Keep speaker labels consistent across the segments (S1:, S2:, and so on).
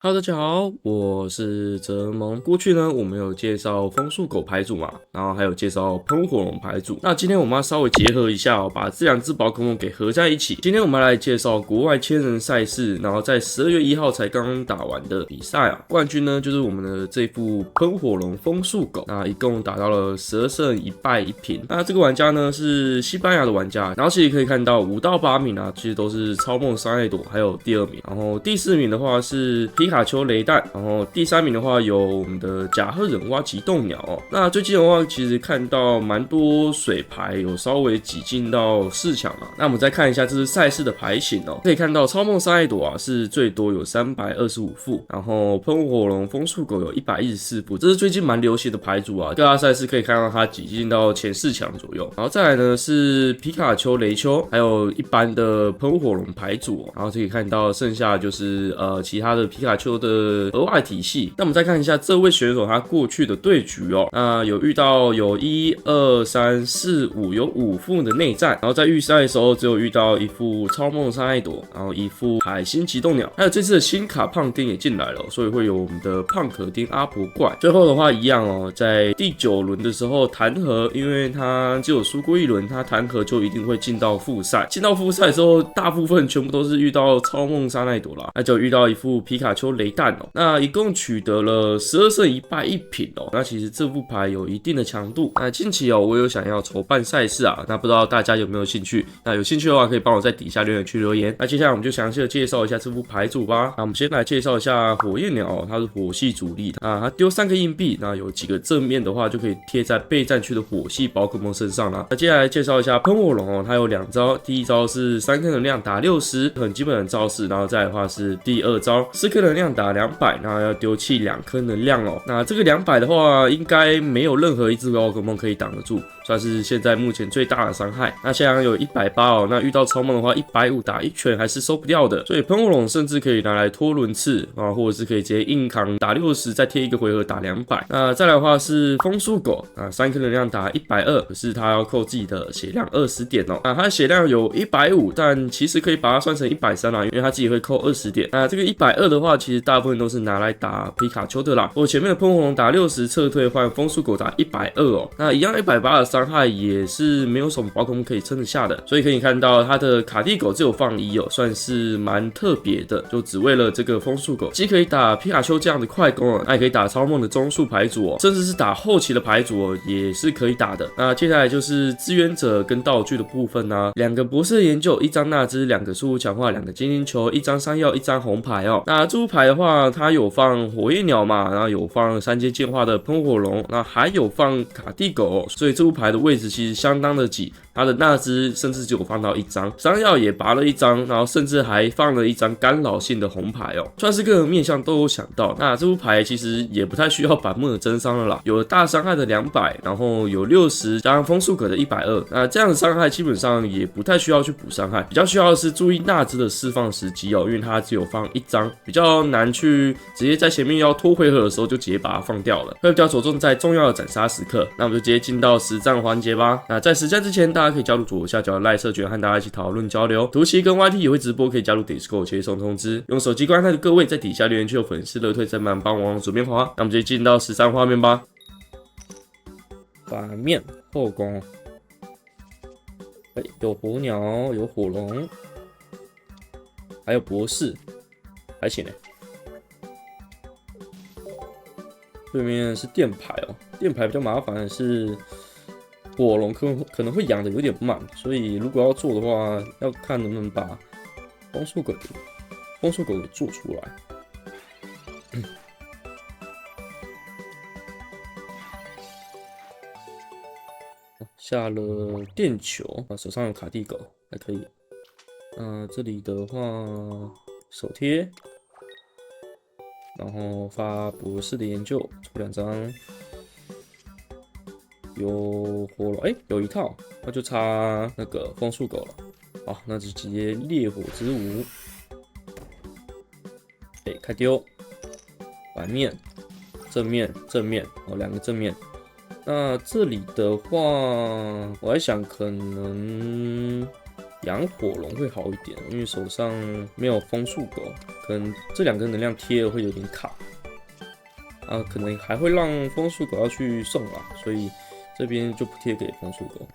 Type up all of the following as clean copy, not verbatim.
S1: Hello，大家好，我是泽蒙。过去呢，我们有介绍风速狗牌组嘛，然后还有介绍喷火龙牌组。那今天我们要稍微结合一下把这两只宝可梦给合在一起。今天我们来介绍国外千人赛事，然后在12月1号才刚刚打完的比赛啊。冠军呢就是我们的这副喷火龙风速狗，那一共打到了12胜1败1平。那这个玩家呢是西班牙的玩家，然后其实可以看到5到8名啊，其实都是超梦伤害朵，还有第2名，然后第4名的话是皮卡丘雷弹，然后第3名的话有我们的甲贺忍蛙极冻鸟哦。那最近的话，其实看到蛮多水牌有稍微挤进到4强啊。那我们再看一下这是赛事的牌型哦，可以看到超梦伤害朵啊是最多有325副，然后喷火龙风速狗有114副，这是最近蛮流行的牌组啊。各大赛事可以看到它挤进到前4强左右。然后再来呢是皮卡丘雷丘，还有一般的喷火龙牌组哦。然后可以看到剩下就是其他的皮卡丘的额外体系。那我们再看一下这位选手他过去的对局哦，那有遇到有1、2、3、4、5有5副的内战，然后在预赛的时候只有遇到一副超梦伤害朵，然后一副海星极冻鸟，还有这次的新卡胖丁也进来了，所以会有我们的胖可丁阿婆怪。最后的话一样哦，在第9轮的时候弹劾，因为他只有输过1轮，他弹劾就一定会进到复赛。进到复赛之后，大部分全部都是遇到超梦伤害朵啦，那就遇到一副皮卡丘雷弹哦。那一共取得了12胜1败1平哦。那其实这副牌有一定的强度。那近期哦，我有想要筹办赛事啊，那不知道大家有没有兴趣？那有兴趣的话，可以帮我在底下留言区留言。那接下来我们就详细的介绍一下这副牌组吧。那我们先来介绍一下火焰鸟哦，它是火系主力啊，它丢3个硬币，那有几个正面的话就可以贴在备战区的火系宝可梦身上啦。那接下来介绍一下喷火龙哦，它有2招，第一招是3颗能量打60，很基本的招式，然后再来的话是第2招4颗能量打200，然后要丢弃2颗能量哦。那这个200的话，应该没有任何一只宝可梦可以挡得住，算是现在目前最大的伤害。那现在有180哦，那遇到超梦的话，150打1拳还是收不掉的，所以喷火龙甚至可以拿来拖轮次啊，或者是可以直接硬扛打60，再贴一个回合打200。那再来的话是风速狗啊，3颗能量打120，可是它要扣自己的血量20点哦。它的血量有150，但其实可以把它算成130啦，因为它自己会扣20点。那这个120的话，其实大部分都是拿来打皮卡丘的啦。我前面的喷火龙打60撤退换风速狗打120哦，那一样180的伤害也是没有什么宝可梦可以撑得下的，所以可以看到它的卡蒂狗只有放1哦，算是蛮特别的，就只为了这个风速狗，既可以打皮卡丘这样的快攻哦，那也可以打超梦的中速牌组哦，甚至是打后期的牌组哦，也是可以打的。那接下来就是支援者跟道具的部分啊，2个博士的研究，1张纳兹，2个输入强化，2个精灵球，1张山药，1张红牌哦。那这副牌的话，它有放火焰鸟嘛，然后有放3阶进化的喷火龙，那还有放卡蒂狗哦，所以这副牌的位置其实相当的挤。它的纳兹甚至只有放到1张，山药也拔了1张，然后甚至还放了1张干扰性的红牌哦，算是各个面向都有想到。那这副牌其实也不太需要板木的增伤了啦，有大伤害的200，然后有60加上风速可的120，那这样的伤害基本上也不太需要去补伤害，比较需要的是注意纳兹的释放时机哦，因为它只有放1张，比较难去直接在前面要拖回合的时候就直接把它放掉了，会比较着重在重要的斩杀时刻。那我们就直接进到实战环节吧。那在实战之前，大家可以加入左下角的赖社群，和大家一起讨论交流。图奇跟 YT 也会直播，可以加入 Discord 接送通知。用手机观看的各位，在底下留言区有粉丝乐退在慢帮我往左边滑。那我们直接进到13画面吧。反面后宫，有火鸟，有火龙，还有博士，还行欸。对面是电牌哦，电牌比较麻烦的是火龙可能会养的有点慢，所以如果要做的话，要看能不能把风速狗给做出来。下了电球啊，手上有卡蒂狗，还可以。这里的话手贴，然后发博士的研究，出2张。有火龙，有1套，那就差那个风速狗了。好，那就直接烈火之舞。开丢，反面、正面哦，2个正面。那这里的话，我在想可能养火龙会好一点，因为手上没有风速狗，可能这2个能量贴了会有点卡，啊，可能还会让风速狗要去送啦，所以这边就不贴给风速狗。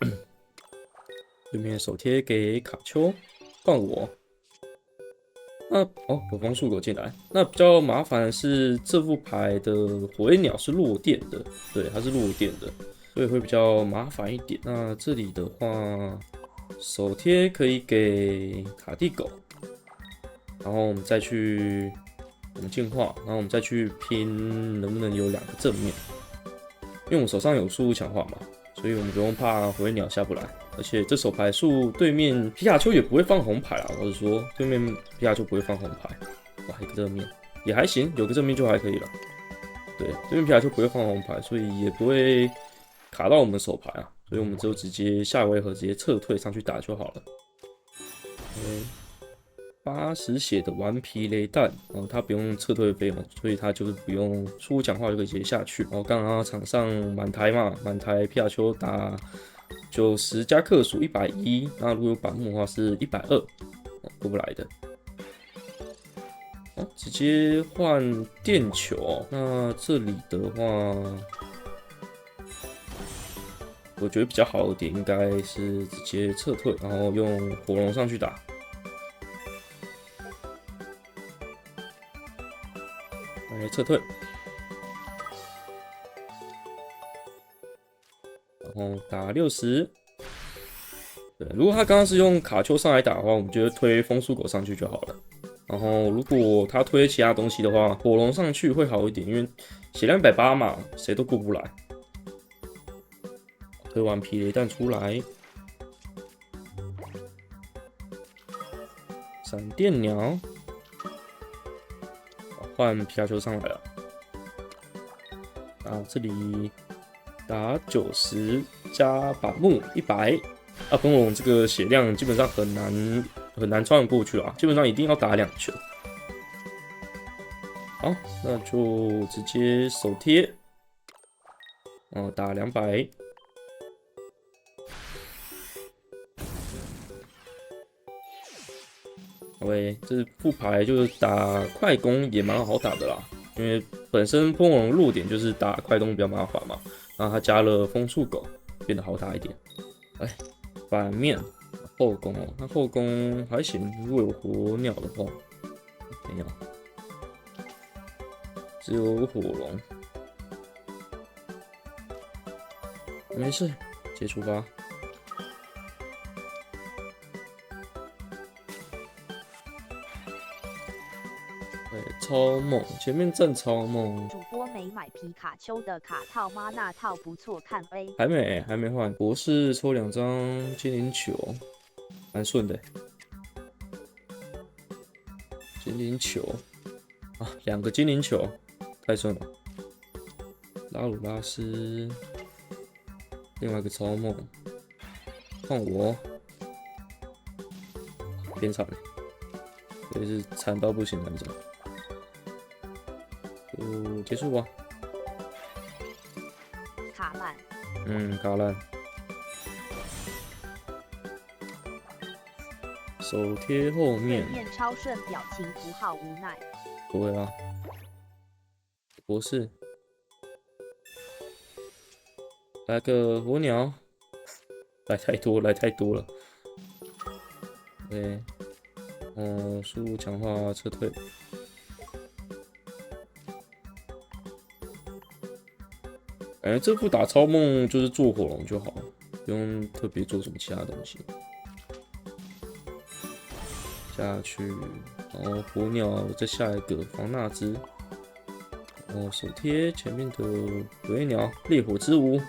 S1: 对面手贴给卡丘，换我。那哦，有风速狗进来。那比较麻烦的是这副牌的火焰鸟是弱电的，对，它是弱电的，所以会比较麻烦一点。那这里的话，手贴可以给卡蒂狗，然后我们再去进化，然后我们再去拼能不能有2个正面，因为我们手上有速度强化嘛，所以我们不用怕火焰鸟下不来。而且这手牌数对面皮卡丘也不会放红牌啦，我是说对面皮卡丘不会放红牌，哇，一个正面也还行，有个正面就还可以了。对，对面皮卡丘不会放红牌，所以也不会卡到我们手牌啊，所以我们就直接下回合直接撤退上去打就好了。80血的顽皮雷弹，它不用撤退费用，所以它就是不用速度强化就可以直接下去。然后刚刚场上满台嘛，满台皮卡丘打90加克数110，那如果有板木的话是120，过不来的。直接换电球，那这里的话，我觉得比较好的点应该是直接撤退，然后用火龙上去打。来撤退，然后打60。对，如果他刚刚是用卡丘上来打的话，我们就推风速狗上去就好了。然后如果他推其他东西的话，火龙上去会好一点，因为血量180嘛，谁都过不来。推完皮雷弹出来，闪电鸟。换皮卡丘上来了，啊，这里打90加板木100，啊，风龙这个血量基本上很难穿过去啊，基本上一定要打2拳。好，那就直接手贴，打200。OK， 这副牌就是打快攻也蛮好打的啦，因为本身风龙弱点就是打快攻比较麻烦嘛，然后它加了风速狗，变得好打一点。哎，反面后宫哦，那后宫还行，如果有火鸟的话，没有，只有火龙，没事，直接出发。超梦，前面站超梦。
S2: 主播没买皮卡丘的卡套吗？那套不错，看 A。
S1: 还没换。博士抽2张精灵球，蛮顺的。精灵球啊，2个精灵球，太顺了。拉鲁拉斯，另外一个超梦，换我，偏惨，也是惨到不行那种。就结束吧。
S2: 卡烂。
S1: 卡烂。手贴后面。
S2: 对面超顺表情符号无奈。
S1: 不会啊。博士。来个火鸟。来太多了。对。输入强化撤退。这副打超梦就是做火龙就好，不用特别做什么其他东西。下去，然后火鸟再下一个防纳兹，然后手贴前面的火焰鸟烈火之舞。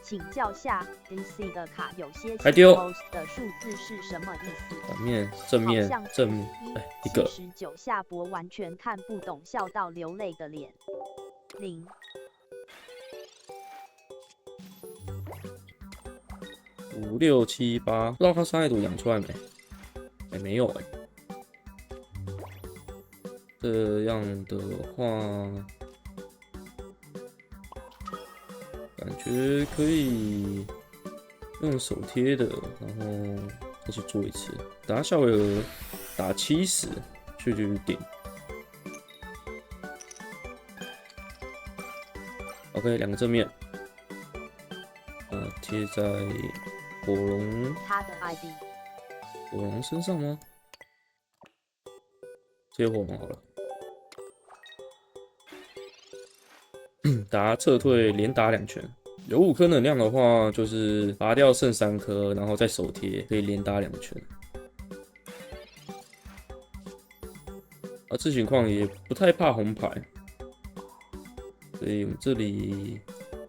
S2: 请教下 DC 的卡有些
S1: 还丢
S2: 的数字是什么意思？
S1: 反面、正面、一个。
S2: 79下播完全看不懂，笑到流泪的脸。0。
S1: 5、6、7、8，不知道他伤害图养出来没？没有这样的话，感觉可以用手贴的，然后再去做一次，打小尾鹅，打70，去顶。OK， 2个正面，贴在火龙，
S2: 他的 ID，
S1: 火龙身上吗？接火龙好了。打撤退，连打2拳。有5颗能量的话，就是拔掉剩3颗，然后再手贴，可以连打2拳。这情况也不太怕红牌，所以我们这里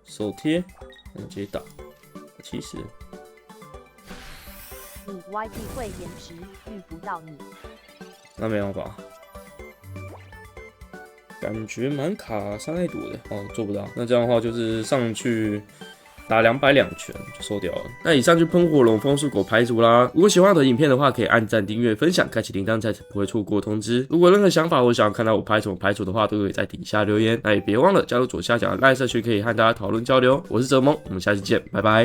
S1: 手贴，我们直接打70。
S2: 你 YT 会延迟，遇不到你。
S1: 那没办法。感觉蛮卡伤害度的做不到。那这样的话就是上去打200拳就收掉了。那以上就喷火龙、风速狗牌组啦。如果喜欢我的影片的话，可以按赞、订阅、分享，开启铃铛，才不会错过通知。如果有任何想法或想要看到我拍什么牌组的话，都可以在底下留言。那也别忘了加入左下角的赖社区，可以和大家讨论交流。我是哲萌，我们下期见，拜拜。